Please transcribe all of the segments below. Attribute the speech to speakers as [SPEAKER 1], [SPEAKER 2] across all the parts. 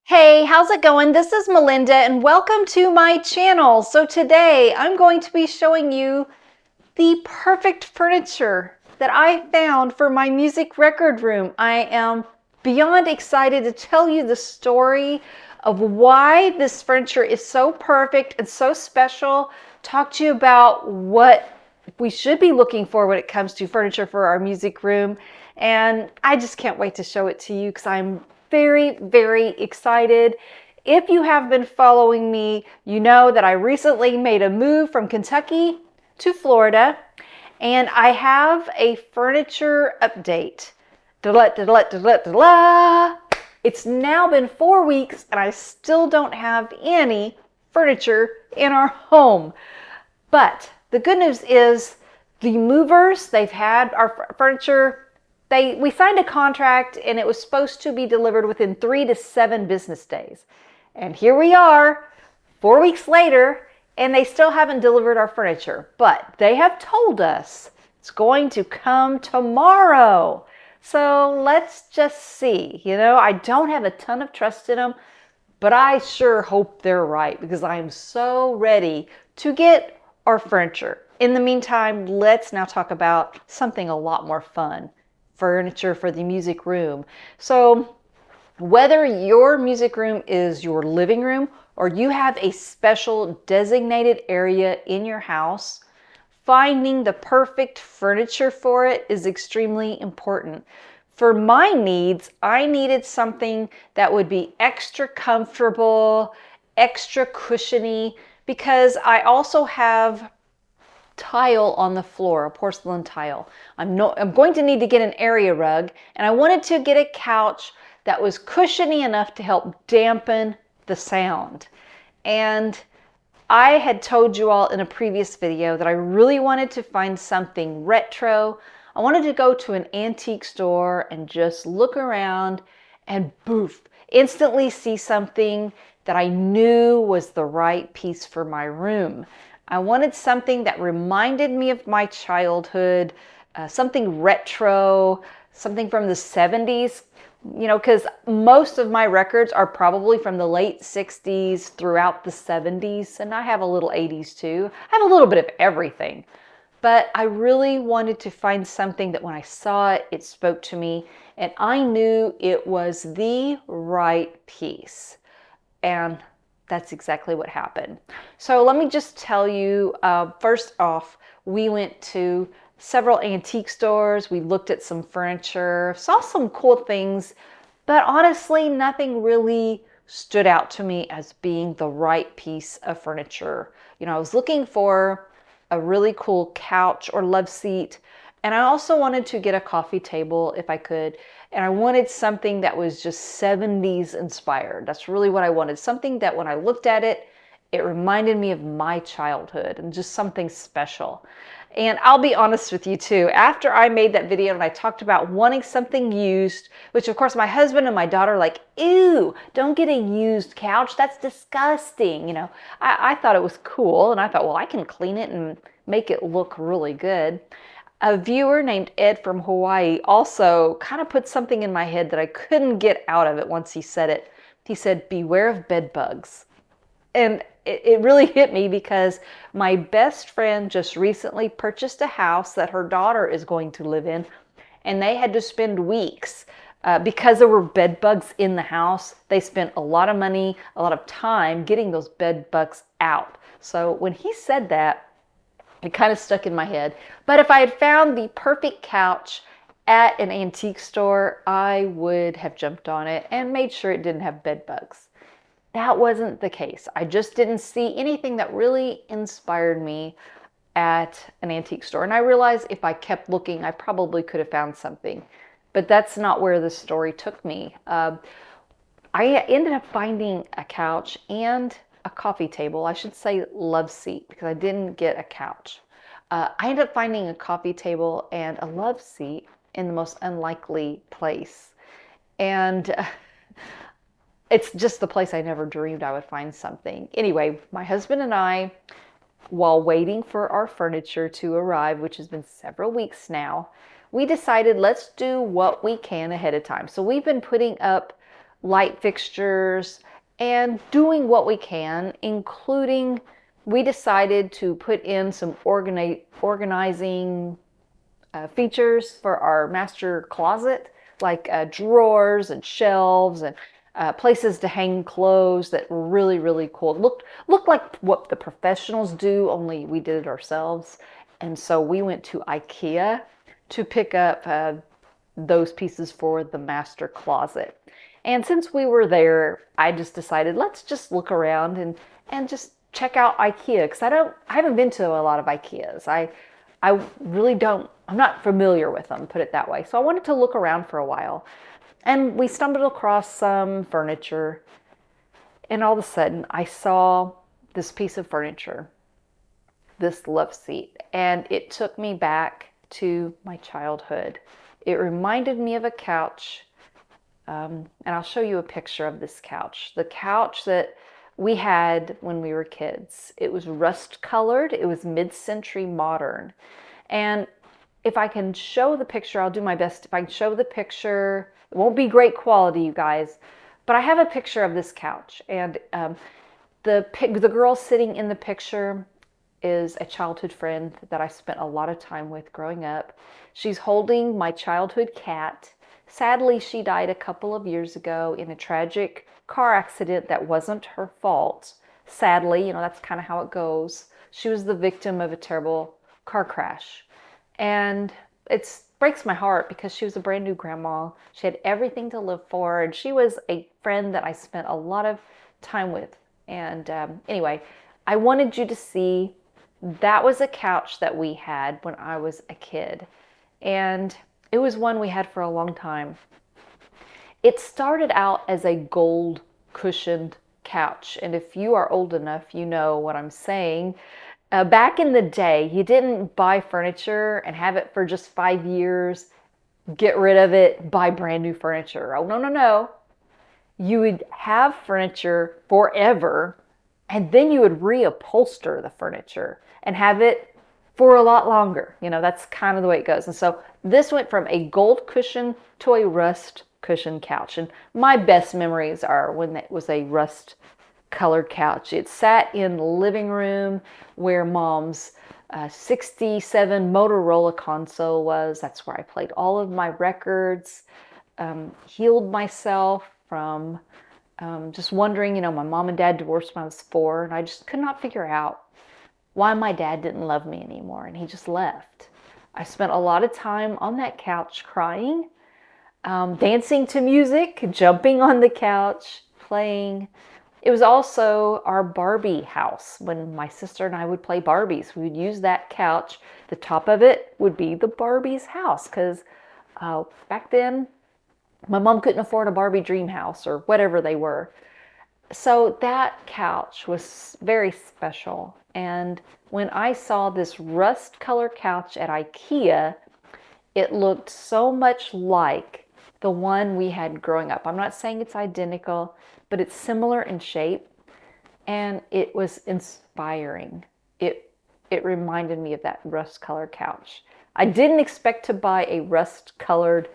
[SPEAKER 1] Hey, how's it going? This is Melinda and welcome to my channel. So today I'm going to be showing you the perfect furniture that I found for my music record room. I am beyond excited to tell you the story of why this furniture is so perfect and so special. Talk to you about what we should be looking for when it comes to furniture for our music room. And I just can't wait to show it to you because I'm very, very excited. If you have been following me, you know that I recently made a move from Kentucky to Florida, and I have a furniture update. It's now been 4 weeks and I still don't have any furniture in our home. But the good news is the movers, they've had our furniture. We signed a contract and it was supposed to be delivered within 3 to 7 business days. And here we are 4 weeks later and they still haven't delivered our furniture. But they have told us it's going to come tomorrow. So let's just see. I don't have a ton of trust in them, but I sure hope they're right because I am so ready to get our furniture. In the meantime, let's now talk about something a lot more fun. Furniture for the music room. So whether your music room is your living room or you have a special designated area in your house, finding the perfect furniture for it is extremely important. For my needs, I needed something that would be extra comfortable, extra cushiony, because I also have tile on the floor, a porcelain tile. I'm going to need to get an area rug, and I wanted to get a couch that was cushiony enough to help dampen the sound. And I had told you all in a previous video that I really wanted to find something retro. I wanted to go to an antique store and just look around and boof, instantly see something that I knew was the right piece for my room. I wanted something that reminded me of my childhood, something retro, something from the 70s, because most of my records are probably from the late 60s throughout the 70s, and I have a little 80s too. I have a little bit of everything. But I really wanted to find something that when I saw it, it spoke to me, and I knew it was the right piece. And that's exactly what happened. So let me just tell you, first off, we went to several antique stores. We looked at some furniture, saw some cool things, but honestly, nothing really stood out to me as being the right piece of furniture. I was looking for a really cool couch or love seat, and I also wanted to get a coffee table if I could. And I wanted something that was just 70s inspired. That's really what I wanted. Something that when I looked at it, it reminded me of my childhood and just something special. And I'll be honest with you too, after I made that video and I talked about wanting something used, which of course my husband and my daughter are like, ew, don't get a used couch. That's disgusting. I thought it was cool and I thought, well, I can clean it and make it look really good. A viewer named Ed from Hawaii also kind of put something in my head that I couldn't get out of it once he said it. He said, beware of bed bugs. And it really hit me because my best friend just recently purchased a house that her daughter is going to live in, and they had to spend weeks because there were bed bugs in the house. They spent a lot of money, a lot of time getting those bed bugs out. So when he said that, it kind of stuck in my head. But if I had found the perfect couch at an antique store, I would have jumped on it and made sure it didn't have bed bugs. That wasn't the case. I just didn't see anything that really inspired me at an antique store. And I realized if I kept looking, I probably could have found something. But that's not where the story took me. I ended up finding a couch and a coffee table. I should say love seat because I didn't get a couch. I ended up finding a coffee table and a love seat in the most unlikely place. And it's just the place I never dreamed I would find something. Anyway, my husband and I, while waiting for our furniture to arrive, which has been several weeks now, we decided let's do what we can ahead of time. So we've been putting up light fixtures, and doing what we can, including we decided to put in some organizing features for our master closet, like drawers and shelves and places to hang clothes that were really, really cool. Looked like what the professionals do, only we did it ourselves. And so we went to IKEA to pick up those pieces for the master closet. And since we were there, I just decided let's just look around and just check out IKEA, because I haven't been to a lot of IKEAs. I really don't, I'm not familiar with them, put it that way. So I wanted to look around for a while. And we stumbled across some furniture, and all of a sudden I saw this piece of furniture, this love seat, and it took me back to my childhood. It reminded me of a couch, and I'll show you a picture of this couch. The couch that we had when we were kids. It was rust colored. It was mid-century modern. And if I can show the picture, I'll do my best. If I can show the picture, it won't be great quality, you guys, but I have a picture of this couch. And the girl sitting in the picture is a childhood friend that I spent a lot of time with growing up. She's holding my childhood cat. Sadly, she died a couple of years ago in a tragic car accident that wasn't her fault. Sadly, you know, that's kind of how it goes. She was the victim of a terrible car crash. And it breaks my heart because she was a brand new grandma. She had everything to live for, and she was a friend that I spent a lot of time with. And anyway, I wanted you to see that was a couch that we had when I was a kid. And it was one we had for a long time. It started out as a gold cushioned couch. And if you are old enough, you know what I'm saying. Back in the day, you didn't buy furniture and have it for just 5 years, get rid of it, buy brand new furniture. Oh, no, no, no. You would have furniture forever, and then you would reupholster the furniture and have it for a lot longer. You know, that's kind of the way it goes. And so this went from a gold cushion to a rust cushion couch. And my best memories are when it was a rust colored couch. It sat in the living room where Mom's 67 Motorola console was. That's where I played all of my records, healed myself from just wondering, you know, my mom and dad divorced when I was 4, and I just could not figure out why my dad didn't love me anymore, and he just left. I spent a lot of time on that couch crying, dancing to music, jumping on the couch, playing. It was also our Barbie house. When my sister and I would play Barbies, we would use that couch. The top of it would be the Barbie's house, because back then my mom couldn't afford a Barbie dream house or whatever they were. So that couch was very special. And when I saw this rust color couch at IKEA, it looked so much like the one we had growing up. I'm not saying it's identical, but it's similar in shape, and it was inspiring. It reminded me of that rust colored couch. I didn't expect to buy a rust colored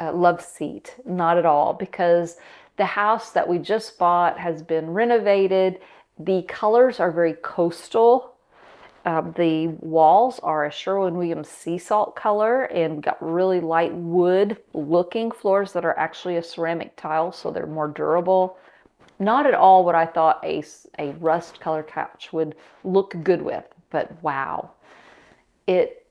[SPEAKER 1] love seat, not at all, because the house that we just bought has been renovated. The colors are very coastal. The walls are a Sherwin-Williams sea salt color, and got really light wood looking floors that are actually a ceramic tile, so they're more durable. Not at all what I thought a rust color couch would look good with, but wow. It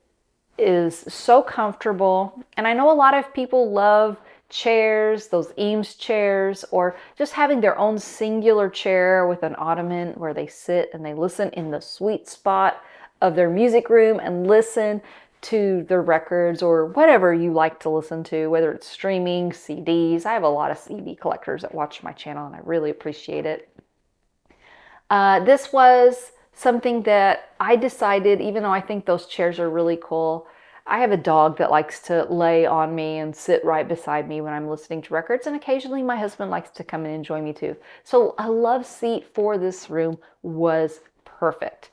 [SPEAKER 1] is so comfortable. And I know a lot of people love chairs, those Eames chairs, or just having their own singular chair with an ottoman where they sit and they listen in the sweet spot of their music room and listen to their records or whatever you like to listen to, whether it's streaming, CDs. I have a lot of CD collectors that watch my channel, and I really appreciate it. This was something that I decided, even though I think those chairs are really cool, I have a dog that likes to lay on me and sit right beside me when I'm listening to records, and occasionally my husband likes to come and enjoy me too. So a love seat for this room was perfect.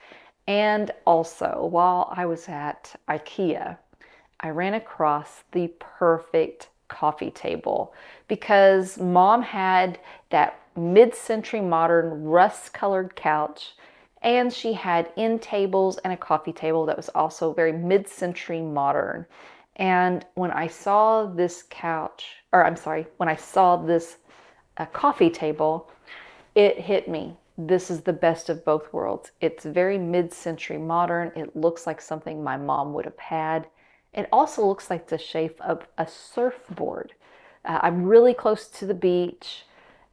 [SPEAKER 1] And also, while I was at IKEA, I ran across the perfect coffee table because Mom had that mid-century modern rust-colored couch, and she had end tables and a coffee table that was also very mid-century modern. And when I saw this when I saw this coffee table, it hit me. This is the best of both worlds. It's very mid-century modern. It looks like something my mom would have had. It also looks like the shape of a surfboard. I'm really close to the beach,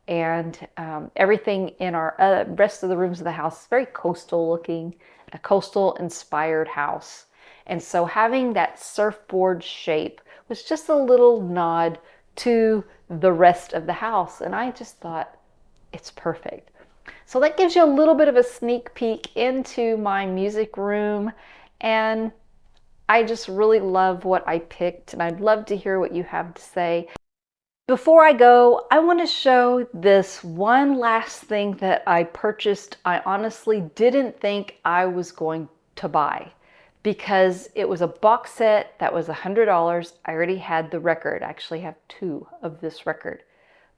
[SPEAKER 1] and everything in our rest of the rooms of the house is very coastal looking, a coastal inspired house. And so having that surfboard shape was just a little nod to the rest of the house. And I just thought, it's perfect. So that gives you a little bit of a sneak peek into my music room, and I just really love what I picked, and I'd love to hear what you have to say. Before I go, I want to show this one last thing that I purchased. I honestly didn't think I was going to buy because it was a box set that was $100. I already had the record. I actually have 2 of this record.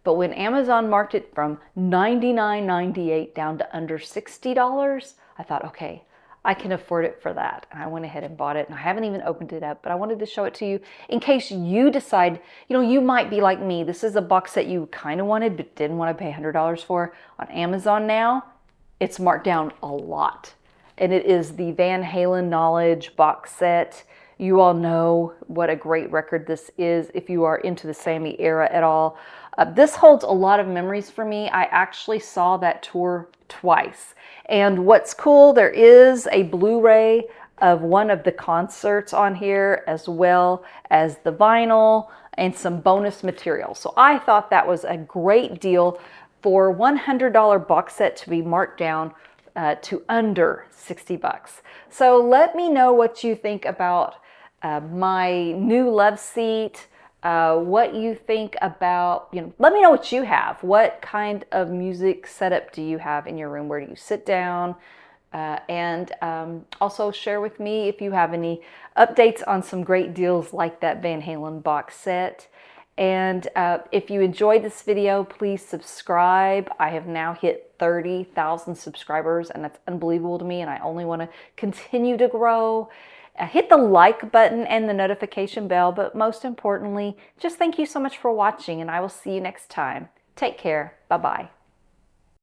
[SPEAKER 1] But when Amazon marked it from $99.98 down to under $60, I thought, okay, I can afford it for that. And I went ahead and bought it, and I haven't even opened it up, but I wanted to show it to you in case you decide, you might be like me. This is a box set you kind of wanted, but didn't want to pay $100 for. On Amazon now, it's marked down a lot. And it is the Van Halen Knowledge box set. You all know what a great record this is if you are into the Sammy era at all. This holds a lot of memories for me. I actually saw that tour twice. And what's cool, there is a Blu-ray of one of the concerts on here, as well as the vinyl and some bonus material. So I thought that was a great deal for $100 box set to be marked down to under 60 bucks. So let me know what you think about my new love seat, what you think about, let me know what you have. What kind of music setup do you have in your room? Where do you sit down? And also share with me if you have any updates on some great deals like that Van Halen box set. And if you enjoyed this video, please subscribe. I have now hit 30,000 subscribers, and that's unbelievable to me, and I only want to continue to grow. Hit the like button and the notification bell, but most importantly, just thank you so much for watching, and I will see you next time. Take care. Bye-bye.